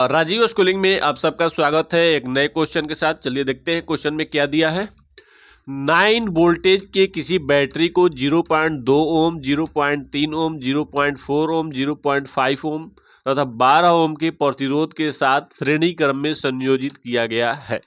Rajiv schooling में आप सबका स्वागत है एक नए क्वेश्चन के साथ। चलिए देखते हैं क्वेश्चन में क्या दिया है। 9 वोल्टेज के किसी बैटरी को 0.2 ओम, 0.3 ओम, 0.4 ओम, 0.5 ओम तथा 12 ओम के प्रतिरोध के साथ श्रेणी क्रम में संयोजित किया गया है।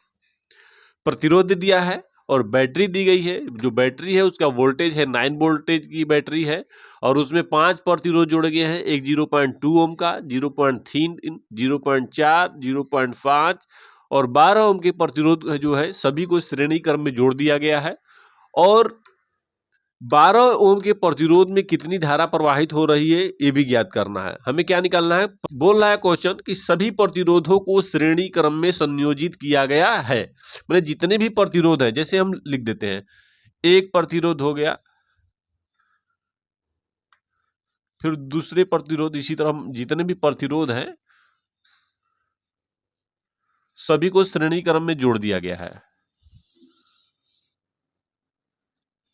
प्रतिरोध दिया है और बैटरी दी गई है। जो बैटरी है उसका वोल्टेज है 9 वोल्टेज की बैटरी है और उसमें 5 प्रतिरोध जोड़े गए हैं। एक 0.2 ओम का, 0.3, 0.4, 0.5 और 12 ओम के प्रतिरोध जो है सभी को श्रेणी क्रम में जोड़ दिया गया है। और 12 ओम के प्रतिरोध में कितनी धारा प्रवाहित हो रही है ये भी ज्ञात करना है। हमें क्या निकालना है, बोल रहा है क्वेश्चन कि सभी प्रतिरोधों को श्रेणी क्रम में संयोजित किया गया है। मतलब जितने भी प्रतिरोध है, जैसे हम लिख देते हैं एक प्रतिरोध हो गया, फिर दूसरे प्रतिरोध, इसी तरह जितने भी प्रतिरोध हैं सभी को श्रेणी क्रम में जोड़ दिया गया है।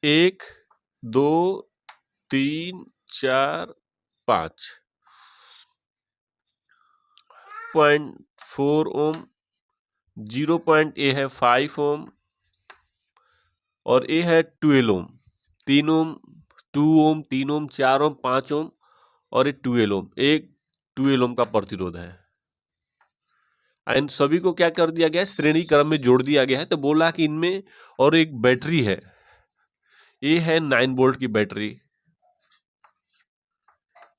1, 2, 3, 4, 5, 0.4 ओम, 0. है 5 ओम और ए है 12 ओम, 3 ओम, 2 ओम, 3 ओम, 4 ओम, 5 ओम और ये 12 ओम, एक 12 ओम का प्रतिरोध है। एंड सभी को क्या कर दिया गया है, श्रेणी क्रम में जोड़ दिया गया है। तो बोला कि इनमें और एक बैटरी है, ये है 9 वोल्ट की बैटरी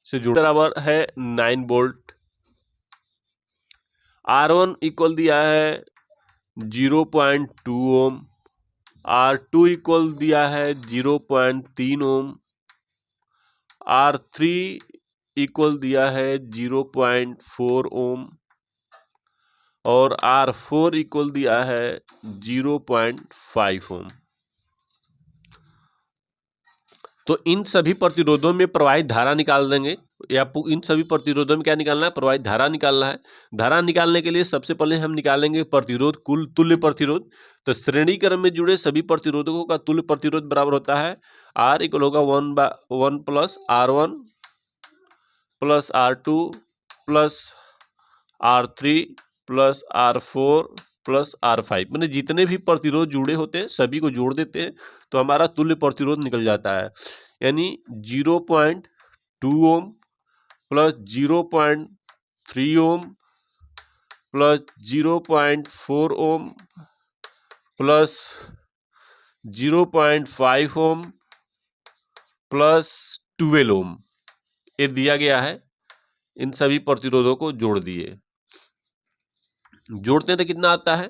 से जुड़ा, बराबर है 9 वोल्ट। R1 इक्वल दिया है 0.2 ओम, R2 इक्वल दिया है 0.3 ओम, R3 इक्वल दिया है 0.4 ओम और R4 इक्वल दिया है 0.5 ओम। तो इन सभी प्रतिरोधों में प्रवाहित धारा निकाल देंगे, या इन सभी प्रतिरोधों में क्या निकालना है, प्रवाहित धारा निकालना है। धारा निकालने के लिए सबसे पहले हम निकालेंगे प्रतिरोध, कुल तुल्य प्रतिरोध। तो श्रेणी क्रम में जुड़े सभी प्रतिरोधकों का तुल्य प्रतिरोध बराबर होता है R इक्वल होगा 1 plus R1 plus R2 plus R3 plus R4 plus R5। मैंने जितने भी प्रतिरोध जुड़े होते हैं सभी को जोड़ देते हैं तो हमारा तुल्य प्रतिरोध निकल जाता है। यानी 0.2 ohm plus 0.3 ohm plus 0.4 ohm plus 0.5 ohm plus 12 ओम, ये दिया गया है। इन सभी प्रतिरोधों को जोड़ दिए, जोड़ते हैं तो कितना आता है,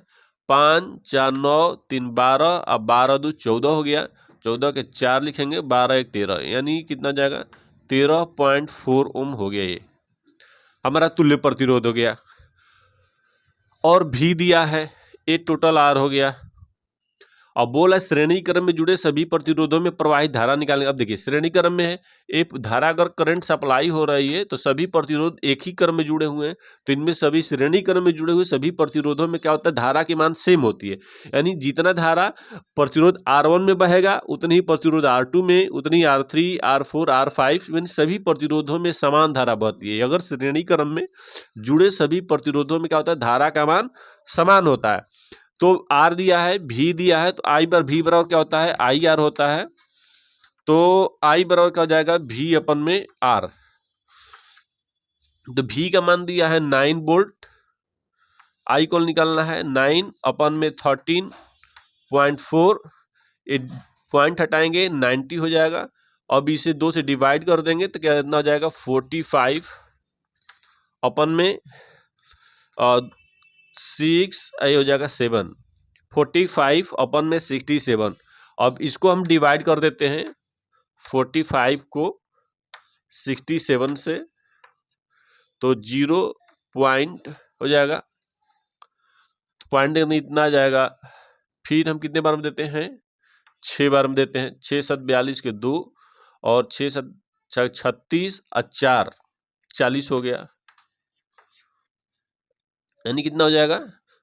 5, 4, 9, 3, 12, अब 12 2 14 हो गया, 14 के 4 लिखेंगे, 12 1 13, यानी कितना जाएगा 13.4 ओम हो गया। ये हमारा तुल्य प्रतिरोध हो गया। और भी दिया है, ये टोटल आर हो गया। अब बोला श्रेणी क्रम में जुड़े सभी प्रतिरोधों में प्रवाहित धारा निकालेंगे। अब देखिए श्रेणी क्रम में है, एक धारा अगर करंट सप्लाई हो रही है तो सभी प्रतिरोध एक ही क्रम में जुड़े हुए हैं, तो इनमें सभी श्रेणी क्रम में जुड़े हुए सभी प्रतिरोधों में क्या होता है, धारा की मान सेम होती है। यानी जितना धारा प्रतिरोध R1 में बहेगा उतनी ही प्रतिरोध R2 में, उतनी R3, R4, R5 यानी सभी प्रतिरोधों में समान धारा बहती है। अगर श्रेणी क्रम में जुड़े सभी प्रतिरोधों में क्या होता है, धारा का मान समान होता है। तो R दिया है, V दिया है, तो I पर V बराबर क्या होता है, IR होता है। तो I बराबर क्या हो जाएगा, V अपन में R। तो V का मान दिया है 9 वोल्ट, I को निकालना है 9 अपन में 13.4, पॉइंट हटाएंगे 90 हो जाएगा। अब इसे 2 से डिवाइड कर देंगे तो क्या कितना हो जाएगा, 45 अपन में 6, ये हो जाएगा 7, 45 अपन में 67। अब इसको हम डिवाइड कर देते हैं 45 को 67 से, तो 0 पॉइंट हो जाएगा, पॉइंट इतना आ जाएगा। फिर हम कितने बार में देते हैं, 6 बार में देते हैं। 6 7 42 के 2 और 6 7 36 और 4 40 हो गया। यानी कितना हो जाएगा,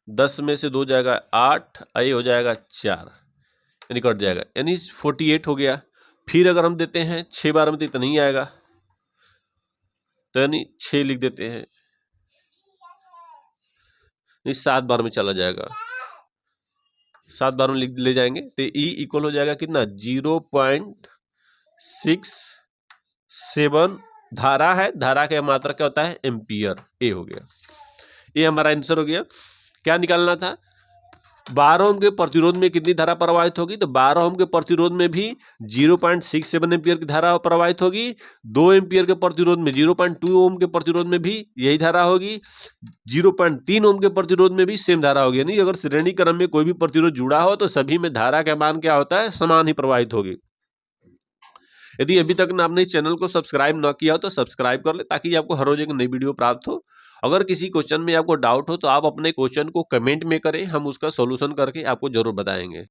10 में से 2 जाएगा 8, ये हो जाएगा 4, यानी कट जाएगा, यानी 48 हो गया। फिर अगर हम देते हैं 6 बार में तो इतना नहीं आएगा, तो यानी 6 लिख देते हैं। इस 7 बार में चला जाएगा, 7 बार में ले जाएंगे तो E इक्वल हो जाएगा कितना 0.67। धारा है, धारा का मात्रा क्या होता है एम्पियर। ए हो गया, ये हमारा आंसर हो गया। क्या निकालना था 12 ओम के प्रतिरोध में कितनी धारा प्रवाहित होगी, तो 12 ओम के प्रतिरोध में भी 0.67 एम्पियर की धारा प्रवाहित होगी। 2 एम्पियर के प्रतिरोध में 0.2 ओम के प्रतिरोध में भी यही धारा होगी। 0.3 ओम के प्रतिरोध में भी सेम धारा होगी। यानी अगर श्रेणी क्रम में कोई भी प्रतिरोध जुड़ा हो तो सभी में धारा का मान क्या होता है समान ही प्रवाहित होगी। यदि अभी तक आपने इस चैनल को सब्सक्राइब न किया हो तो सब्सक्राइब कर ले, ताकि आपको हर रोज एक नई वीडियो प्राप्त हो। अगर किसी क्वेश्चन में आपको डाउट हो तो आप अपने क्वेश्चन को कमेंट में करें, हम उसका सॉल्यूशन करके आपको जरूर बताएंगे।